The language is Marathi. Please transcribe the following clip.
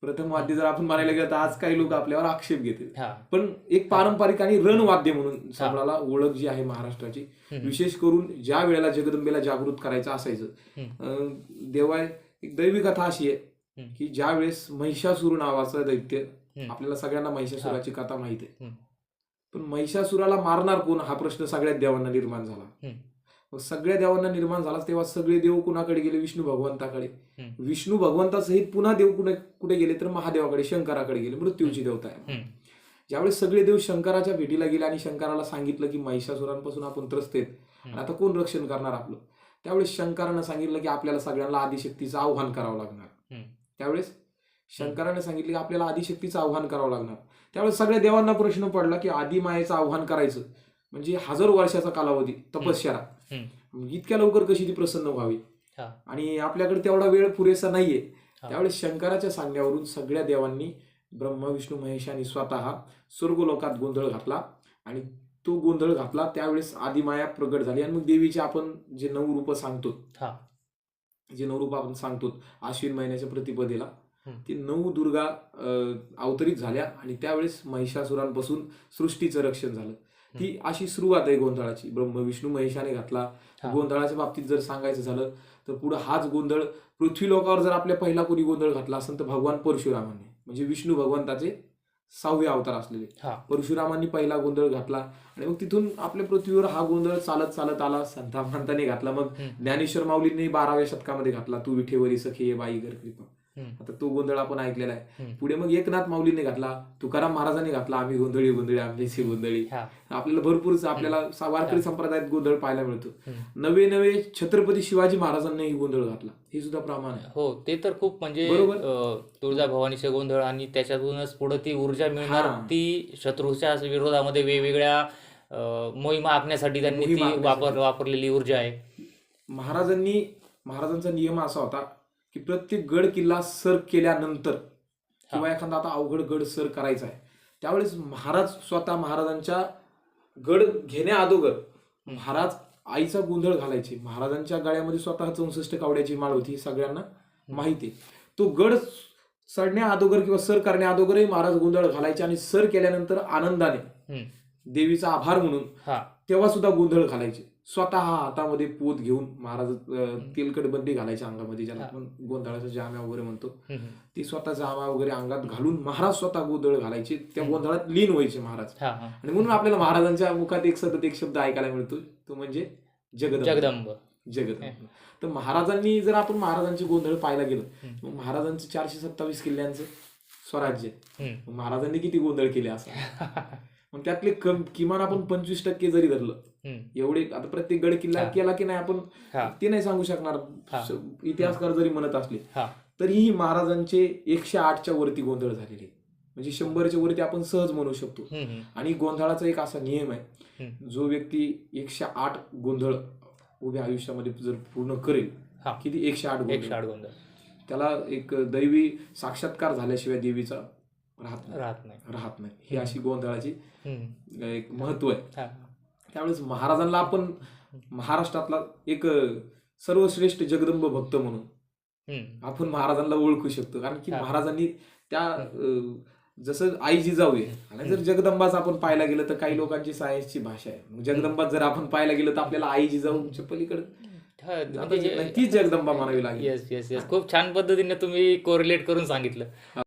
प्रथम वाद्य जर आपण म्हणायला गेलं तर आज काही लोक आपल्यावर आक्षेप घेतील, हा पण एक पारंपरिक आणि रणवाद्य म्हणून संबळाला ओळख जी आहे महाराष्ट्राची, विशेष करून ज्या वेळेला जगदंबेला जागृत करायचं असायचं, देवा एक दैवी कथा अशी आहे की ज्या वेळेस महिषासूर नावाचं दैत्य, आपल्याला सगळ्यांना महिषासुराची कथा माहिती आहे, पण महिषासुराला मारणार कोण हा प्रश्न सगळ्याच देवांना निर्माण झाला. मग सगळ्या देवांना निर्माण झाला तेव्हा सगळे देव कुणाकडे गेले? विष्णू भगवंताकडे. विष्णू भगवंतासहित पुन्हा देव कुठे गेले? तर महादेवाकडे, शंकराकडे गेले, मृत्यूची देवता आहे. ज्यावेळेस सगळे देव शंकराच्या भेटीला गेले आणि शंकराला सांगितलं की महिषासुरांपासून आपण त्रस्त आहेत आणि आता कोण रक्षण करणार आपलं, त्यावेळेस शंकरानं सांगितलं की आपल्याला सगळ्यांना आदिशक्तीचं आव्हान करावं लागणार. त्यावेळेस शंकराने सांगितलं की आपल्याला आदिशक्तीचं आव्हान करावं लागणार. त्यावेळेस सगळ्या देवांना प्रश्न पडला की आदिमायेचं आव्हान करायचं म्हणजे हजारो वर्षाचा कालावधी, तपश्चर्या, इतक्या लवकर कशी ती प्रसन्न व्हावी आणि आपल्याकडे तेवढा वेळ पुरेसा नाहीये. त्यावेळेस शंकराच्या सांगण्यावरून सगळ्या देवांनी, ब्रह्मा विष्णू महेशांनी स्वतः स्वर्गलोकात गोंधळ घातला आणि तो गोंधळ घातला त्यावेळेस आदिमाया प्रगट झाली. आणि मग देवीचे आपण जे 9 रूप सांगतो, आश्विन महिन्याच्या प्रतिपदेला ती 9 दुर्गा अवतरित झाल्या आणि त्यावेळेस महिषासुरांपासून सृष्टीचं रक्षण झालं. ती अशी सुरुवात आहे गोंधळाची. ब्रह्म विष्णू महेशाने घातला. गोंधळाच्या बाबतीत जर सांगायचं झालं तर पुढे हाच गोंधळ पृथ्वी लोकावर जर आपल्या पहिला कोणी गोंधळ घातला असेल तर भगवान परशुरामाने, म्हणजे विष्णू भगवंताचे 6वे अवतार असलेले परशुरामांनी पहिला गोंधळ घातला आणि मग तिथून आपल्या पृथ्वीवर हा गोंधळ चालत चालत आला. संता महंतांनी घातला, मग ज्ञानेश्वर माऊलींनी 12व्या शतकामध्ये घातला, तू विठेवरी सखे बाई घर कृपा. आता तो गोंधळ आपण ऐकलेला आहे. पुढे मग एकनाथ माऊलीने घातला, तुकाराम महाराजांनी घातला, आम्ही गोंधळी गोंधळी आमची गोंधळी. आपल्याला भरपूर आपल्याला वारकरी संप्रदायात गोंधळ पाहायला मिळतो. नवे छत्रपती शिवाजी महाराजांनी गोंधळ घातला, हे सुद्धा प्रमाण आहे. हो, ते तर खूप म्हणजे तुळजाभवानीचे गोंधळ आणि त्याच्यातूनच पुढे ती ऊर्जा मिळणार, ती शत्रूच्या विरोधामध्ये वेगवेगळ्या मोहिमा आखण्यासाठी त्यांनी ती वापरलेली ऊर्जा आहे. महाराजांचा नियम असा होता की प्रत्येक गड किल्ला सर केल्यानंतर किंवा एखादा आता अवघड गड सर करायचा आहे त्यावेळेस महाराज स्वतः महाराजांच्या गड घेण्या अगोदर महाराज आईचा गोंधळ घालायचे. महाराजांच्या गळ्यामध्ये स्वतः 64 कावड्याची माळ होती, सगळ्यांना माहिती. तो गड चढण्या अगोदर किंवा सर करण्या अगोदरही महाराज गोंधळ घालायचे आणि सर केल्यानंतर आनंदाने देवीचा आभार म्हणून तेव्हा सुद्धा गोंधळ घालायचे. स्वतः हातामध्ये पोत घेऊन महाराज तेलकट बंदी घालायच्या अंगामध्ये, ज्याला आपण गोंधळाचा जाम्या वगैरे म्हणतो, ती स्वतः जामा वगैरे अंगात घालून महाराज स्वतः गोंधळ घालायचे. त्या गोंधळात लीन व्हायचे महाराज. आणि म्हणून आपल्याला महाराजांच्या मुखात सतत एक शब्द ऐकायला मिळतो, तो म्हणजे जगदंब. तर महाराजांनी जर आपण महाराजांचे गोंधळ पाहायला गेलं, महाराजांचं 427 किल्ल्यांचं स्वराज्य, महाराजांनी किती गोंधळ केले असं, मग त्यातले किमान आपण 25% जरी धरलं, एवढे आता प्रत्येक गड किल्ला केला की नाही आपण ते नाही सांगू शकणार, इतिहासकार जरी म्हणत असले तरीही महाराजांचे 108च्या वरती गोंधळ झालेले, म्हणजे 100च्या वरती आपण सहज म्हणू शकतो. आणि गोंधळाचा एक असा नियम आहे, जो व्यक्ती 108 गोंधळ उभ्या आयुष्यामध्ये जर पूर्ण करेल, किती 108 गोंधळ, त्याला एक दैवी साक्षात्कार झाल्याशिवाय देवीचा राहत नाही. ही अशी गोंधळाची एक महत्व आहे. त्यावेळेस महाराजांना आपण महाराष्ट्रातला एक सर्वश्रेष्ठ जगदंब भक्त म्हणून आपण महाराजांना ओळखू शकतो. कारण की महाराजांनी त्या जसं आई जिजाऊ आहे आणि जर जगदंबाच आपण पाहायला गेलं तर काही लोकांची सायन्सची भाषा आहे, जगदंबाच जर आपण पाहायला गेलं तर आपल्याला आई जिजाऊच्या पलीकडे तीच जगदंबा म्हणावी लागेल. येस, खूप छान पद्धतीने तुम्ही कोरिलेट करून सांगितलं.